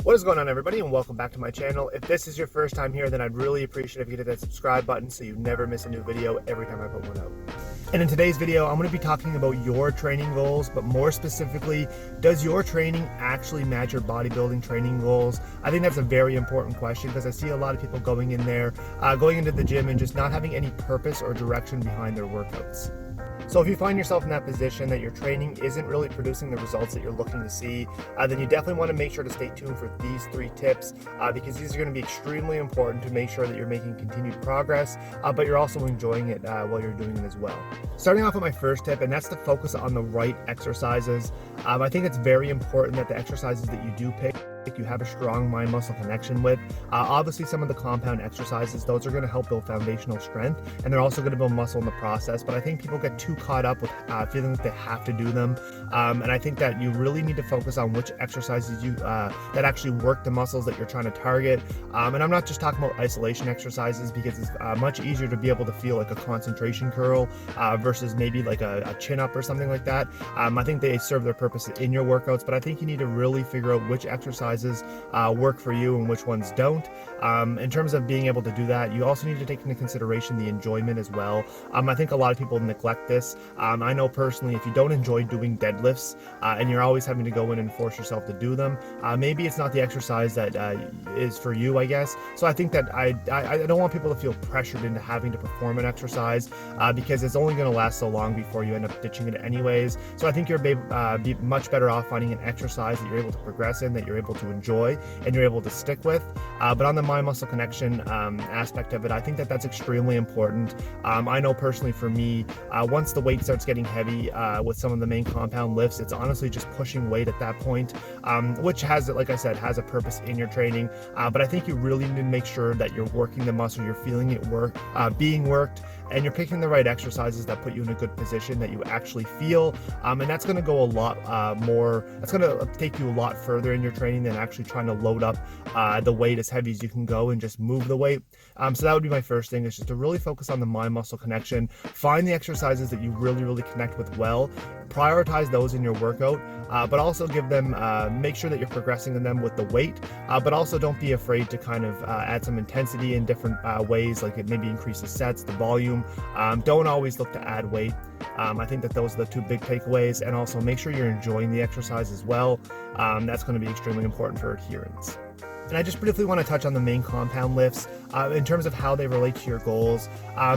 What is going on, everybody, and welcome back to my channel. If this is your first time here, then I'd really appreciate if you hit that subscribe button so you never miss a new video every time I put one out. And in today's video, I'm going to be talking about your training goals, but more specifically, does your training actually match your bodybuilding training goals? I think that's a very important question because I see a lot of people going in there, going into the gym and just not having any purpose or direction behind their workouts. So if you find yourself in that position that your training isn't really producing the results that you're looking to see, then you definitely want to make sure to stay tuned for these 3 tips because these are going to be extremely important to make sure that you're making continued progress, but you're also enjoying it while you're doing it as well. Starting off with my first tip, and that's to focus on the right exercises. I think it's very important that the exercises that you do pick you have a strong mind-muscle connection with. Obviously, some of the compound exercises, those are going to help build foundational strength, and they're also going to build muscle in the process. But I think people get too caught up with feeling that they have to do them, and I think that you really need to focus on which exercises you that actually work the muscles that you're trying to target. And I'm not just talking about isolation exercises because it's much easier to be able to feel like a concentration curl versus maybe like a chin-up or something like that. I think they serve their purpose in your workouts, but I think you need to really figure out which exercises work for you and which ones don't. In terms of being able to do that, you also need to take into consideration the enjoyment as well. I think a lot of people neglect this. I know personally, if you don't enjoy doing deadlifts and you're always having to go in and force yourself to do them, maybe it's not the exercise that is for you, I guess. So I think that I don't want people to feel pressured into having to perform an exercise because it's only going to last so long before you end up ditching it anyways. So I think you're be much better off finding an exercise that you're able to progress in, that you're able to enjoy and you're able to stick with. But on the mind-muscle connection aspect of it, I think that that's extremely important. I know personally for me, once the weight starts getting heavy with some of the main compound lifts, it's honestly just pushing weight at that point, which has, like I said, has a purpose in your training. But I think you really need to make sure that you're working the muscle, you're feeling it being worked, and you're picking the right exercises that put you in a good position that you actually feel. And that's going to go a lot more, that's going to take you a lot further in your training than actually trying to load up the weight as heavy as you can go and just move the weight. So that would be my first thing, is just to really focus on the mind-muscle connection. Find the exercises that you really connect with well, prioritize those in your workout, but also give them, make sure that you're progressing in them with the weight, but also don't be afraid to kind of add some intensity in different ways, like it maybe increase the sets, the volume. Don't always look to add weight. I think that those are the 2 big takeaways, and also make sure you're enjoying the exercise as well. That's going to be extremely important for adherence. And I just briefly want to touch on the main compound lifts in terms of how they relate to your goals.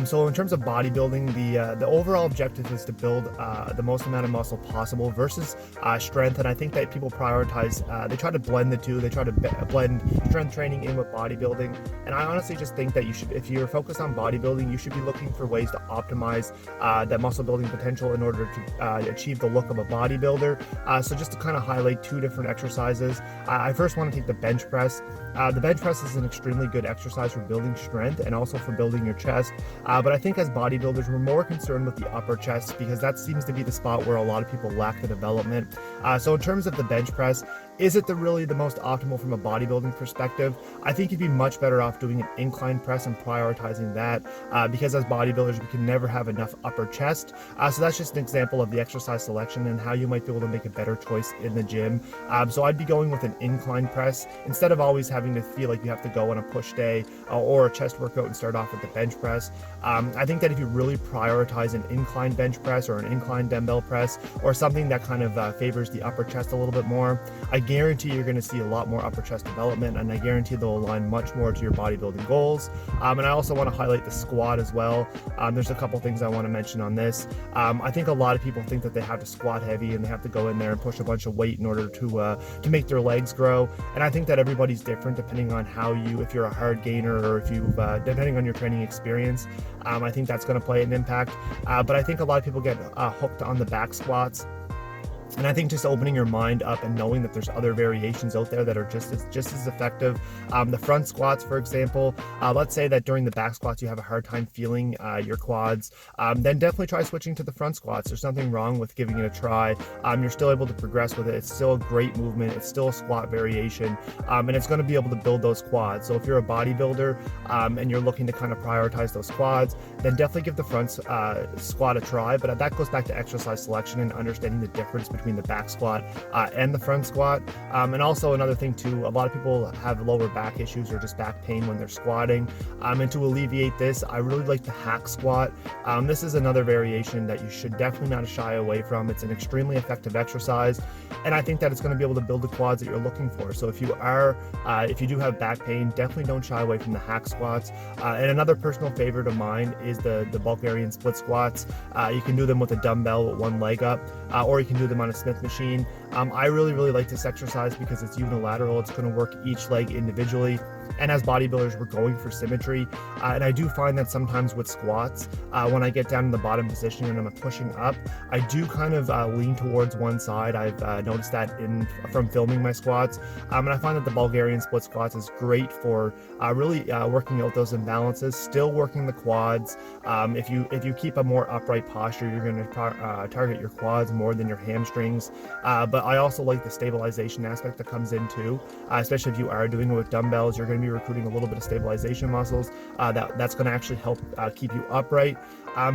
So in terms of bodybuilding, the overall objective is to build the most amount of muscle possible versus strength. And I think that people prioritize, they try to blend the 2. They try to blend strength training in with bodybuilding. And I honestly just think that you should, if you're focused on bodybuilding, you should be looking for ways to optimize that muscle building potential in order to achieve the look of a bodybuilder. So just to kind of highlight 2 different exercises, I first want to take the bench press. The bench press is an extremely good exercise for building strength and also for building your chest. But I think as bodybuilders, we're more concerned with the upper chest because that seems to be the spot where a lot of people lack the development. So in terms of the bench press, is it really the most optimal from a bodybuilding perspective? I think you'd be much better off doing an incline press and prioritizing that because as bodybuilders, we can never have enough upper chest. So that's just an example of the exercise selection and how you might be able to make a better choice in the gym. So I'd be going with an incline press instead of always having to feel like you have to go on a push day or a chest workout and start off with the bench press. I think that if you really prioritize an incline bench press or an incline dumbbell press or something that kind of favors the upper chest a little bit more, I guarantee you're going to see a lot more upper chest development, and I guarantee they'll align much more to your bodybuilding goals. And I also want to highlight the squat as well. There's a couple things I want to mention on this. I think a lot of people think that they have to squat heavy and they have to go in there and push a bunch of weight in order to make their legs grow. And I think that everybody's different depending on how if you're a hard gainer or if you've depending on your training experience. I think that's going to play an impact. But I think a lot of people get hooked on the back squats. And I think just opening your mind up and knowing that there's other variations out there that are just as effective. The front squats, for example, let's say that during the back squats you have a hard time feeling your quads, then definitely try switching to the front squats. There's nothing wrong with giving it a try. You're still able to progress with it. It's still a great movement. It's still a squat variation, and it's going to be able to build those quads. So if you're a bodybuilder and you're looking to kind of prioritize those quads, then definitely give the front squat a try. But that goes back to exercise selection and understanding the difference between between the back squat and the front squat. And also another thing too, a lot of people have lower back issues or just back pain when they're squatting. And to alleviate this, I really like the hack squat. This is another variation that you should definitely not shy away from. It's an extremely effective exercise, and I think that it's going to be able to build the quads that you're looking for. So if you do have back pain, definitely don't shy away from the hack squats. And another personal favorite of mine is the Bulgarian split squats. You can do them with a dumbbell with one leg up, or you can do them on a Smith machine. I really like this exercise because it's unilateral. It's going to work each leg individually. And as bodybuilders, we're going for symmetry. And I do find that sometimes with squats, when I get down in the bottom position and I'm pushing up, I do kind of lean towards one side. I've noticed that from filming my squats. And I find that the Bulgarian split squats is great for really working out those imbalances, still working the quads. If you keep a more upright posture, you're going to target your quads more than your hamstrings. But I also like the stabilization aspect that comes in too, especially if you are doing it with dumbbells. You're going to be recruiting a little bit of stabilization muscles that's going to actually help keep you upright.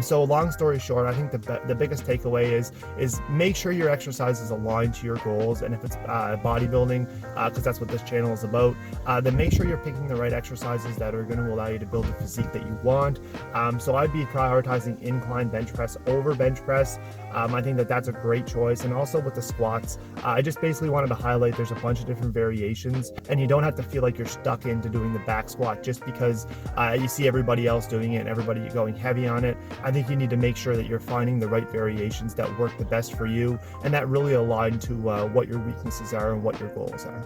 So long story short, I think the biggest takeaway is make sure your exercise is aligned to your goals. And if it's bodybuilding, because that's what this channel is about, then make sure you're picking the right exercises that are going to allow you to build the physique that you want. So I'd be prioritizing incline bench press over bench press. I think that's a great choice. And also with the squats, I just basically wanted to highlight there's a bunch of different variations, and you don't have to feel like you're stuck into doing the back squat just because you see everybody else doing it and everybody going heavy on it. I think you need to make sure that you're finding the right variations that work the best for you and that really align to what your weaknesses are and what your goals are.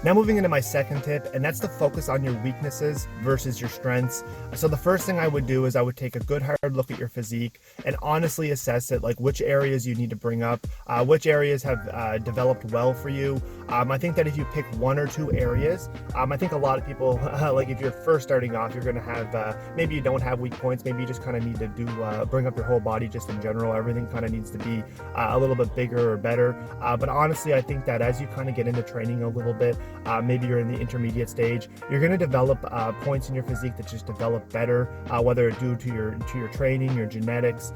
Now moving into my second tip, and that's to focus on your weaknesses versus your strengths. So the first thing I would do is I would take a good hard look at your physique and honestly assess it, like which areas you need to bring up, which areas have developed well for you. I think that if you pick one or two areas, I think a lot of people, like if you're first starting off, you're going to have, maybe you don't have weak points, maybe you just kind of need to bring up your whole body just in general. Everything kind of needs to be a little bit bigger or better. But honestly, I think that as you kind of get into training a little bit, maybe you're in the intermediate stage, you're going to develop points in your physique that just develop better, whether it's due to your training, your genetics,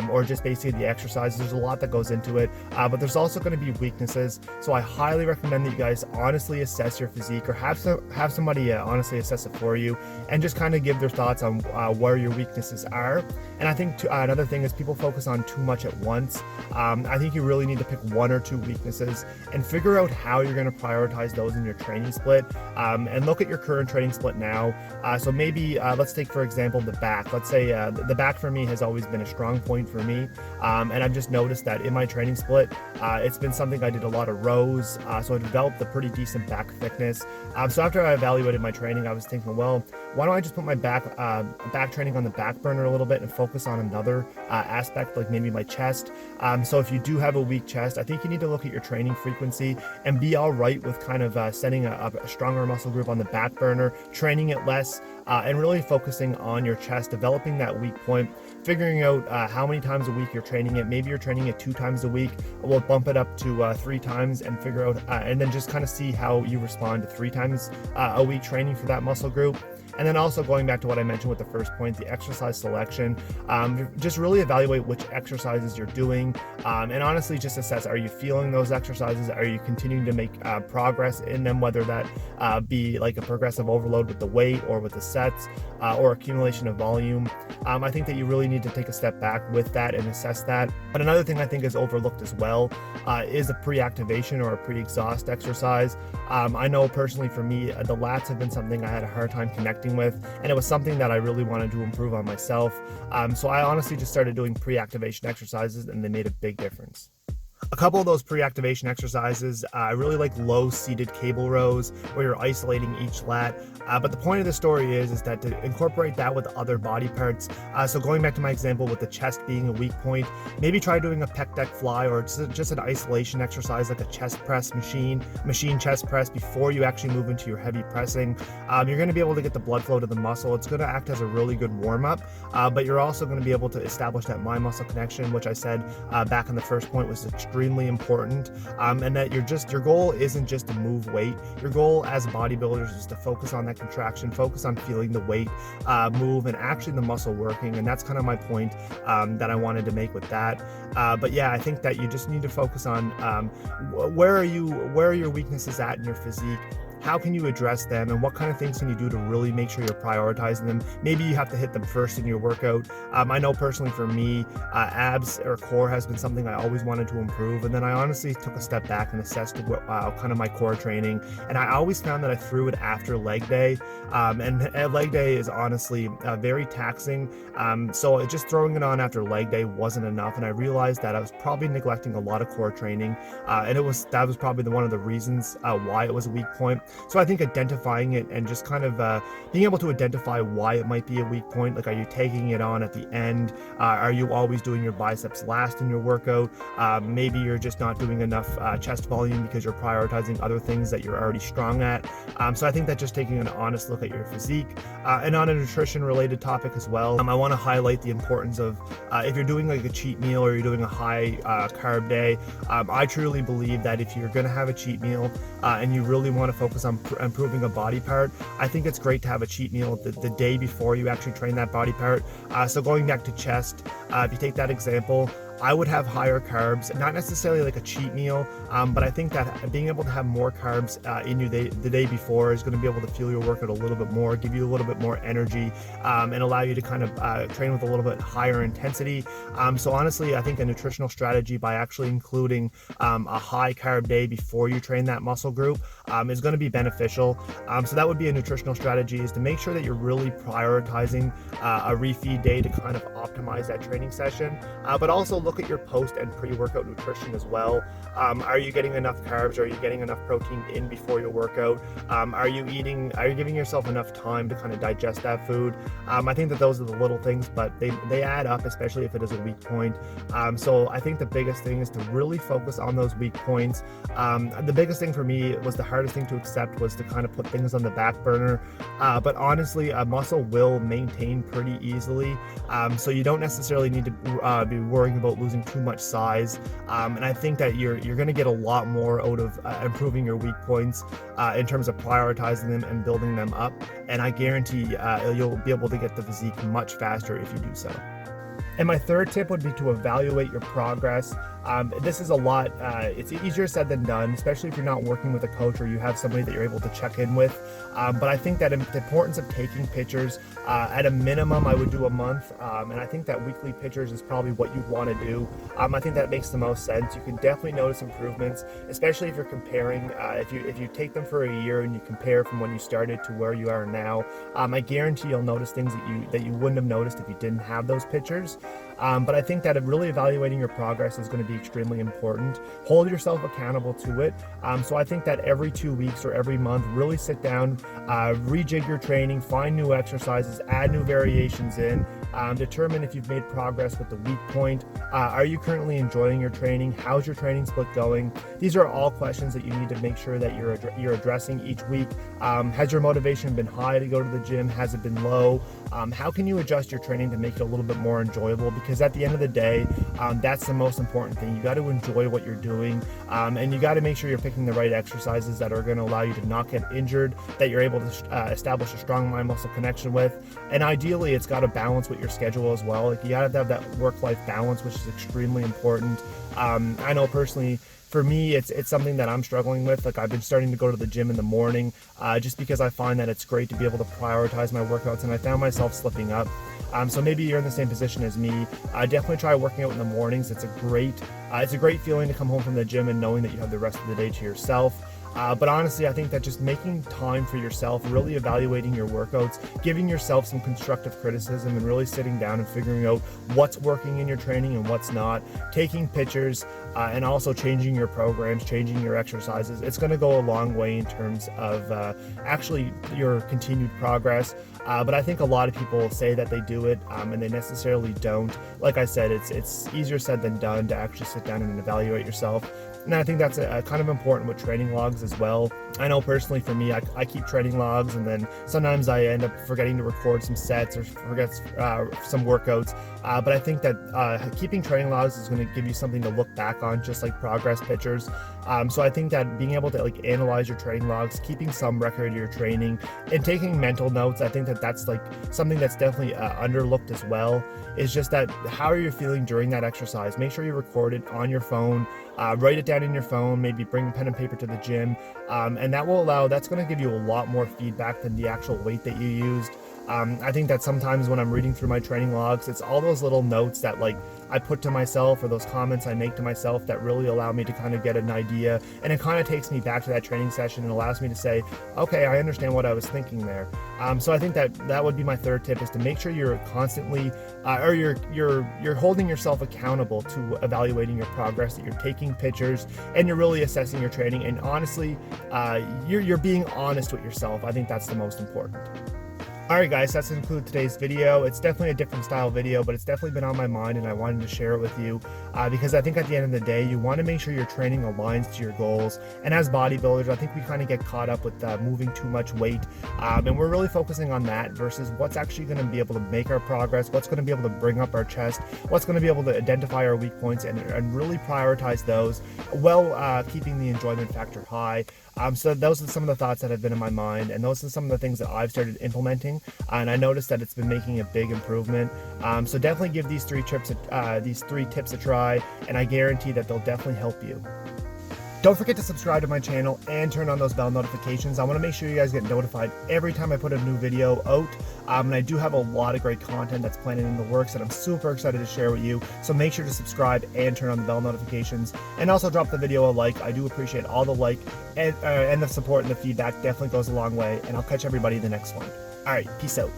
or just basically the exercise. There's a lot that goes into it, but there's also going to be weaknesses. So I highly recommend that you guys honestly assess your physique, or have somebody honestly assess it for you, and just kind of give their thoughts on where your weaknesses are. And I think another thing is people focus on too much at once. I think you really need to pick one or two weaknesses and figure out how you're going to prioritize those in your training split, and look at your current training split now. So maybe let's take for example the back. Let's say the back for me has always been a strong point for me, and I've just noticed that in my training split, it's been something I did a lot of rows, so I developed a pretty decent back thickness. So after I evaluated my training, I was thinking, well, why don't I just put my back training on the back burner a little bit and focus on another aspect, like maybe my chest. So if you do have a weak chest, I think you need to look at your training frequency and be all right with kind of setting a stronger muscle group on the back burner, training it less, and really focusing on your chest, developing that weak point, figuring out how many times a week you're training it. Maybe you're training it 2 times a week. We'll bump it up to 3 times and figure out, and then just kind of see how you respond to 3 times a week training for that muscle group. And then also going back to what I mentioned with the first point, the exercise selection, just really evaluate which exercises you're doing, and honestly just assess, are you feeling those exercises? Are you continuing to make progress in them, whether that be like a progressive overload with the weight or with the sets, or accumulation of volume. I think that you really need to take a step back with that and assess that. But another thing I think is overlooked as well is a pre-activation or a pre-exhaust exercise. I know personally for me, the lats have been something I had a hard time connecting with, and it was something that I really wanted to improve on myself. So I honestly just started doing pre-activation exercises, and they made a big difference. A couple of those pre-activation exercises, I really like low seated cable rows where you're isolating each lat. But the point of the story is that to incorporate that with other body parts. So going back to my example with the chest being a weak point, maybe try doing a pec deck fly, or just an isolation exercise like a chest press machine chest press before you actually move into your heavy pressing. You're going to be able to get the blood flow to the muscle. It's going to act as a really good warm up, but you're also going to be able to establish that mind muscle connection, which I said back in the first point was extremely extremely important, and that your goal isn't just to move weight. Your goal as bodybuilders is to focus on that contraction, focus on feeling the weight move and actually the muscle working. And that's kind of my point that I wanted to make with that. But yeah, I think that you just need to focus on where are your weaknesses at in your physique. How can you address them, and what kind of things can you do to really make sure you're prioritizing them? Maybe you have to hit them first in your workout. I know personally for me, abs or core has been something I always wanted to improve, and then I honestly took a step back and assessed kind of my core training, and I always found that I threw it after leg day, and leg day is honestly very taxing, so just throwing it on after leg day wasn't enough, and I realized that I was probably neglecting a lot of core training, and that was probably one of the reasons why it was a weak point. So I think identifying it and just kind of being able to identify why it might be a weak point, like are you taking it on at the end? Are you always doing your biceps last in your workout? Maybe you're just not doing enough chest volume because you're prioritizing other things that you're already strong at. So I think that just taking an honest look at your physique. And on a nutrition related topic as well, I want to highlight the importance of if you're doing like a cheat meal or you're doing a high carb day, I truly believe that if you're going to have a cheat meal and you really want to focus on improving a body part, I think it's great to have a cheat meal the day before you actually train that body part. So going back to chest, if you take that example, I would have higher carbs, not necessarily like a cheat meal, but I think that being able to have more carbs in you the day before is going to be able to fuel your workout a little bit more, give you a little bit more energy, and allow you to kind of train with a little bit higher intensity. So honestly, I think a nutritional strategy by actually including a high carb day before you train that muscle group is going to be beneficial. So that would be a nutritional strategy, is to make sure that you're really prioritizing a refeed day to kind of optimize that training session, but also look at your post and pre-workout nutrition as well. Are you getting enough carbs? Are you getting enough protein in before your workout? Are you giving yourself enough time to kind of digest that food? I think that those are the little things, but they add up, especially if it is a weak point. So I think the biggest thing is to really focus on those weak points. The biggest thing for me was the hardest thing to accept was to kind of put things on the back burner. But honestly, a muscle will maintain pretty easily. So you don't necessarily need to be worrying about losing too much size, and I think that you're going to get a lot more out of improving your weak points in terms of prioritizing them and building them up, and I guarantee you'll be able to get the physique much faster if you do so. And my third tip would be to evaluate your progress. This is a lot, it's easier said than done, especially if you're not working with a coach or you have somebody that you're able to check in with. But I think that the importance of taking pictures, at a minimum, I would do a month. And I think that weekly pictures is probably what you'd want to do. I think that makes the most sense. You can definitely notice improvements, especially if you're comparing, if you take them for a year and you compare from when you started to where you are now. I guarantee you'll notice things that you wouldn't have noticed if you didn't have those pictures. But I think that really evaluating your progress is going to be extremely important. Hold yourself accountable to it. So I think that every 2 weeks or every month, really sit down, rejig your training, find new exercises, add new variations in, determine if you've made progress with the weak point. Are you currently enjoying your training? How's your training split going? These are all questions that you need to make sure that you're addressing each week. Has your motivation been high to go to the gym? Has it been low? How can you adjust your training to make it a little bit more enjoyable? Because at the end of the day, that's the most important thing. You got to enjoy what you're doing, and you got to make sure you're picking the right exercises that are going to allow you to not get injured, that you're able to establish a strong mind-muscle connection with, and ideally it's got to balance with your schedule as well. Like, you got to have that work-life balance, which is extremely important. I know personally, for me, it's something that I'm struggling with. Like, I've been starting to go to the gym in the morning, just because I find that it's great to be able to prioritize my workouts, and I found myself slipping up. So maybe you're in the same position as me. Definitely try working out in the mornings. It's a great feeling to come home from the gym and knowing that you have the rest of the day to yourself. But honestly, I think that just making time for yourself, really evaluating your workouts, giving yourself some constructive criticism, and really sitting down and figuring out what's working in your training and what's not, taking pictures, and also changing your programs, changing your exercises. It's going to go a long way in terms of actually your continued progress. But I think a lot of people say that they do it, and they necessarily don't. Like I said, it's easier said than done to actually sit down and evaluate yourself. And I think that's kind of important with training logs as well. I know personally for me, I keep training logs, and then sometimes I end up forgetting to record some sets or forget some workouts. But I think that keeping training logs is going to give you something to look back on, just like progress pictures. So I think that being able to like analyze your training logs, keeping some record of your training, and taking mental notes, I think that that's like something that's definitely underlooked as well. Is just that how are you feeling during that exercise? Make sure you record it on your phone. Write it down in your phone, maybe bring pen and paper to the gym, and that's going to give you a lot more feedback than the actual weight that you used. I think that sometimes when I'm reading through my training logs, it's all those little notes that like I put to myself, or those comments I make to myself, that really allow me to kind of get an idea, and it kind of takes me back to that training session and allows me to say, okay, I understand what I was thinking there. So I think that would be my third tip, is to make sure you're constantly or you're holding yourself accountable to evaluating your progress, that you're taking pictures and you're really assessing your training, and honestly you're being honest with yourself. I think that's the most important. Alright guys, that's to conclude today's video. It's definitely a different style video, but it's definitely been on my mind and I wanted to share it with you because I think at the end of the day, you want to make sure your training aligns to your goals. And as bodybuilders, I think we kind of get caught up with moving too much weight, and we're really focusing on that versus what's actually going to be able to make our progress, what's going to be able to bring up our chest, what's going to be able to identify our weak points and really prioritize those while keeping the enjoyment factor high. So those are some of the thoughts that have been in my mind, and those are some of the things that I've started implementing, and I noticed that it's been making a big improvement. So definitely give these three tips a try, and I guarantee that they'll definitely help you. Don't forget to subscribe to my channel and turn on those bell notifications. I want to make sure you guys get notified every time I put a new video out. And I do have a lot of great content that's planned in the works that I'm super excited to share with you. So make sure to subscribe and turn on the bell notifications. And also drop the video a like. I do appreciate all the like and the support and the feedback. Definitely goes a long way. And I'll catch everybody in the next one. All right, peace out.